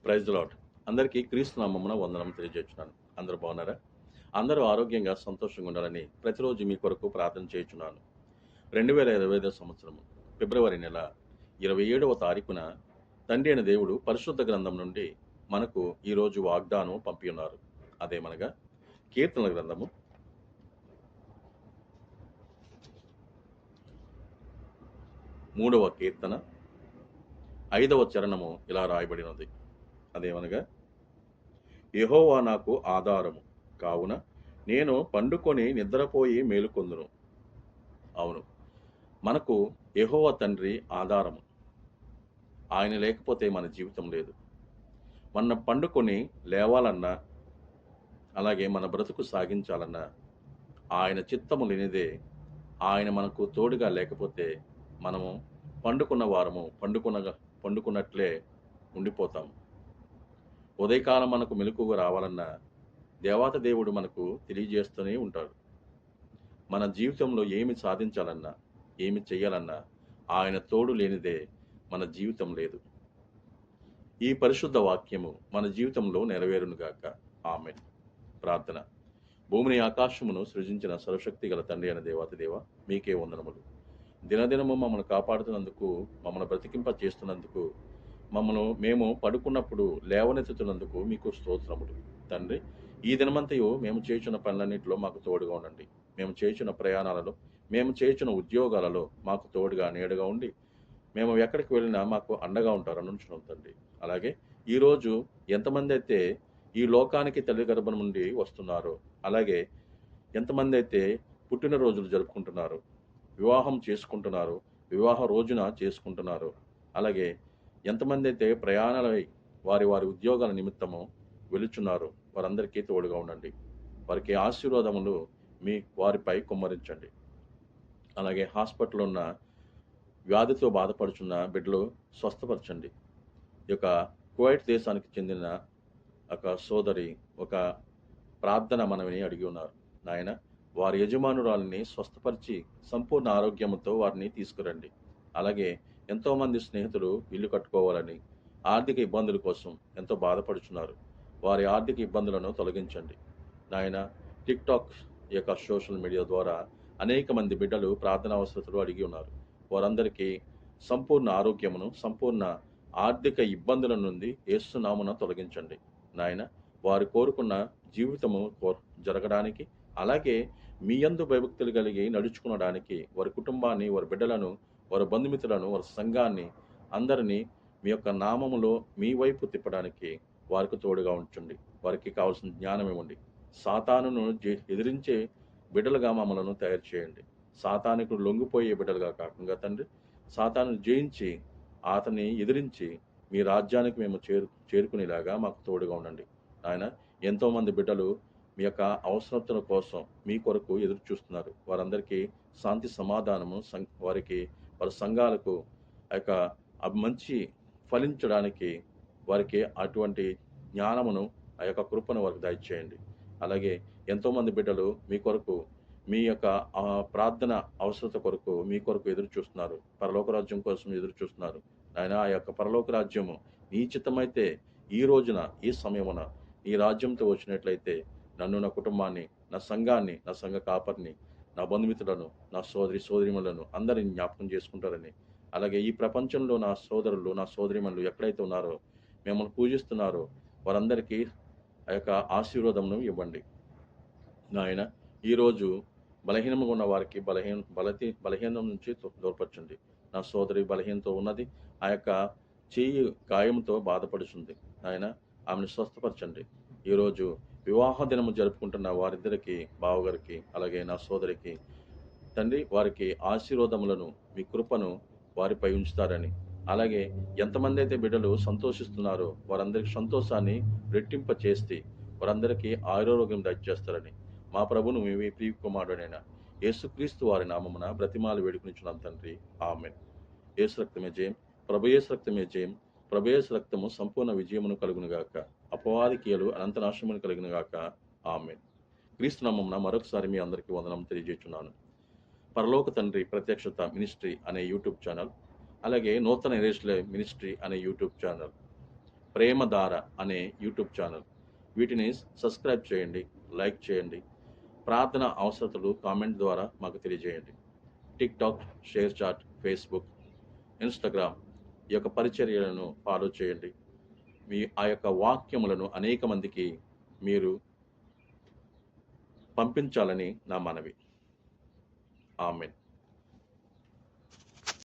Praise lord. అందరికీ క్రీస్తు నామమున వందనం తెలియజేస్తున్నాను. అందరూ బాగున్నారా? అందరూ ఆరోగ్యంగా సంతోషంగా ఉండాలని ప్రతిరోజు మీ కొరకు ప్రార్థన చేయుచున్నాను. 2025 సంవత్సరము ఫిబ్రవరి నెల 27వ తారీఖున తండ్రి అయిన దేవుడు పరిశుద్ధ గ్రంథం నుండి మనకు ఈరోజు వాగ్దానం పంపి ఉన్నారు. అదేమనగా కీర్తనల గ్రంథము 3వ కీర్తన 5వ చరణము ఇలా రాయబడినది. అదేమనగా, యెహోవా నాకు ఆధారము కావున నేను పండుకొని నిద్రపోయి మేలుకొందును. అవును, మనకు యెహోవా తండ్రి ఆధారము. ఆయన లేకపోతే మన జీవితం లేదు. మన పండుకొని లేవాలన్నా, అలాగే మన బ్రతుకు సాగించాలన్నా ఆయన చిత్తము లేనిదే, ఆయన మనకు తోడుగా లేకపోతే మనము పండుకున్న వారము పండుకున్నట్లే ఉండిపోతాము. ఉదయకాలం మనకు మెలకువ రావాలన్నా దేవాతి దేవుడు మనకు తెలియజేస్తూనే ఉంటాడు. మన జీవితంలో ఏమి సాధించాలన్నా, ఏమి చేయాలన్నా ఆయన తోడు లేనిదే మన జీవితం లేదు. ఈ పరిశుద్ధ వాక్యము మన జీవితంలో నెరవేరునుగాక. ఆమేన్. ప్రార్థన. భూమిని ఆకాశమును సృజించిన సర్వశక్తి గల తండ్రి అయిన దేవాతి దేవ, మీకే వందనములు. దినదినము మమ్మల్ని కాపాడుతున్నందుకు, మమ్మల్ని బ్రతికింప చేస్తున్నందుకు, మేము పడుకున్నప్పుడు లేవనెత్తుతున్నందుకు మీకు స్తోత్రములు. తండ్రి, ఈ దినమంతయు మేము చేయుచున్న పనులన్నింటిలో మాకు తోడుగా ఉండండి. మేము చేయుచున్న ప్రయాణాలలో, మేము చేయుచున్న ఉద్యోగాలలో మాకు తోడుగా నీడగా ఉండి, మేము ఎక్కడికి వెళ్ళినా మాకు అండగా ఉంటారని ఉంచున్నాం తండ్రి. అలాగే ఈరోజు ఎంతమంది అయితే ఈ లోకానికి తల్లి గర్భం నుండి వస్తున్నారో, అలాగే ఎంతమంది అయితే పుట్టినరోజులు జరుపుకుంటున్నారు, వివాహం చేసుకుంటున్నారు, వివాహ రోజున చేసుకుంటున్నారు, అలాగే ఎంతమంది అయితే ప్రయాణాలై వారి వారి ఉద్యోగాల నిమిత్తము వెలుచున్నారు, వారందరికీ తోడుగా ఉండండి. వారికి ఆశీర్వాదములు వారిపై కుమ్మరించండి. అలాగే హాస్పిటల్లో ఉన్న వ్యాధితో బాధపడుచున్న బిడ్డలు స్వస్థపరచండి. ఈ యొక్క కువైట్ దేశానికి చెందిన ఒక సోదరి ఒక ప్రార్థన మనవిని అడిగి ఉన్నారు. నాయన, వారి యజమానురాలిని స్వస్థపరిచి సంపూర్ణ ఆరోగ్యంతో వారిని తీసుకురండి. అలాగే ఎంతోమంది స్నేహితులు ఇల్లు కట్టుకోవాలని ఆర్థిక ఇబ్బందుల కోసం ఎంతో బాధపడుచున్నారు. వారి ఆర్థిక ఇబ్బందులను తొలగించండి. నాయన, టిక్టాక్ యొక్క సోషల్ మీడియా ద్వారా అనేక మంది బిడ్డలు ప్రార్థన అవసరతలు అడిగి ఉన్నారు. వారందరికీ సంపూర్ణ ఆరోగ్యమును, సంపూర్ణ ఆర్థిక ఇబ్బందుల నుండి యేసు నామమున తొలగించండి. నాయన, వారు కోరుకున్న జీవితము జరగడానికి, అలాగే మీ యందు భయభక్తులు కలిగి నడుచుకునడానికి వారి కుటుంబాన్ని, వారి బిడ్డలను, వారి బంధుమిత్రులను, వారి సంఘాన్ని అందరినీ మీ యొక్క నామములో మీ వైపు తిప్పడానికి వారికి తోడుగా ఉంచండి. వారికి కావాల్సిన జ్ఞానం ఇవ్వండి. సాతానును ఎదిరించే బిడ్డలుగా మమ్మలను తయారు చేయండి. సాతానుకు లొంగిపోయే బిడ్డలుగా కాకుండా తండ్రి, సాతాను జయించి అతన్ని ఎదిరించి మీ రాజ్యానికి మేము చేరుకునేలాగా మాకు తోడుగా ఉండండి. ఆయన, ఎంతోమంది బిడ్డలు మీ యొక్క అవసరతల కోసం మీ కొరకు ఎదురు చూస్తున్నారు. వారందరికీ శాంతి సమాధానము, వారికి వారి సంఘాలకు ఆ యొక్క మంచి ఫలించడానికి వారికి అటువంటి జ్ఞానమును, ఆ యొక్క కృపను వారికి దయచేయండి. అలాగే ఎంతోమంది బిడ్డలు మీ కొరకు, మీ యొక్క ప్రార్థన అవసరత కొరకు మీ కొరకు ఎదురు చూస్తున్నారు. పరలోక రాజ్యం కోసం ఎదురు చూస్తున్నారు. ఆయన, ఆ యొక్క పరలోక రాజ్యము నీ చిత్తమైతే ఈ రోజున, ఈ సమయమున నీ రాజ్యంతో వచ్చినట్లయితే నన్ను, నా కుటుంబాన్ని, నా సంఘాన్ని, నా సంఘ కాపరిని, నా బంధుమిత్రులను, నా సోదరిమణులను అందరినీ జ్ఞాపకం చేసుకుంటారని, అలాగే ఈ ప్రపంచంలో నా సోదరులు, నా సోదరిమణులు ఎక్కడైతే ఉన్నారో, మిమ్మల్ని పూజిస్తున్నారో వారందరికీ ఆ యొక్క ఆశీర్వాదమును ఇవ్వండి. నాయన, ఈరోజు బలహీనంగా ఉన్న వారికి బలహీనం నుంచి దూరపరచండి. నా సోదరి బలహీనతో ఉన్నది, ఆ యొక్క చెయ్యి గాయంతో బాధపడుతుంది. ఆయన, ఆమెను స్వస్థపరచండి. ఈరోజు వివాహ దినము జరుపుకుంటున్న వారిద్దరికి, బావగారికి, అలాగే నా సోదరికి తండ్రి, వారికి ఆశీర్వాదములను, మీ కృపను వారిపై ఉంచుతారని, అలాగే ఎంతమంది అయితే బిడ్డలు సంతోషిస్తున్నారో వారందరికీ సంతోషాన్ని రెట్టింప చేస్తే వారందరికీ ఆరోగ్యం దయచేస్తారని, మా ప్రభును మీ ప్రియ కుమారుడైన యేసుక్రీస్తు వారి నామమున బ్రతిమాలు వేడుకునిచున్నాం తండ్రి. ఆమేన్. యేసు రక్తమే జయం, ప్రభు యేసు రక్తమే జయం, ప్రభు యేసు రక్తము సంపూర్ణ విజయమును కలుగునుగాక, అపవాది క్రియలు అనంత నాశనమును కలుగునుగాక. ఆమేన్. క్రీస్తు నామమున మరొకసారి మీ అందరికీ వందనం తెలియజేస్తున్నాను. పరలోక తండ్రి ప్రత్యక్షత మినిస్ట్రీ అనే యూట్యూబ్ ఛానల్, అలాగే నూతన ఎరేస్లే మినిస్ట్రీ అనే యూట్యూబ్ ఛానల్, ప్రేమధార అనే యూట్యూబ్ ఛానల్. వీటిని సబ్స్క్రైబ్ చేయండి, లైక్ చేయండి. ప్రార్థన అవసరతలు కామెంట్ ద్వారా మాకు తెలియజేయండి. TikTok, ShareChat, Facebook, Instagram ఈ యొక్క పరిచర్యలను ఫాలో చేయండి. మీ ఆ యొక్క వాక్యములను అనేక మందికి మీరు పంపించాలని నా మనవి. ఆమెన్.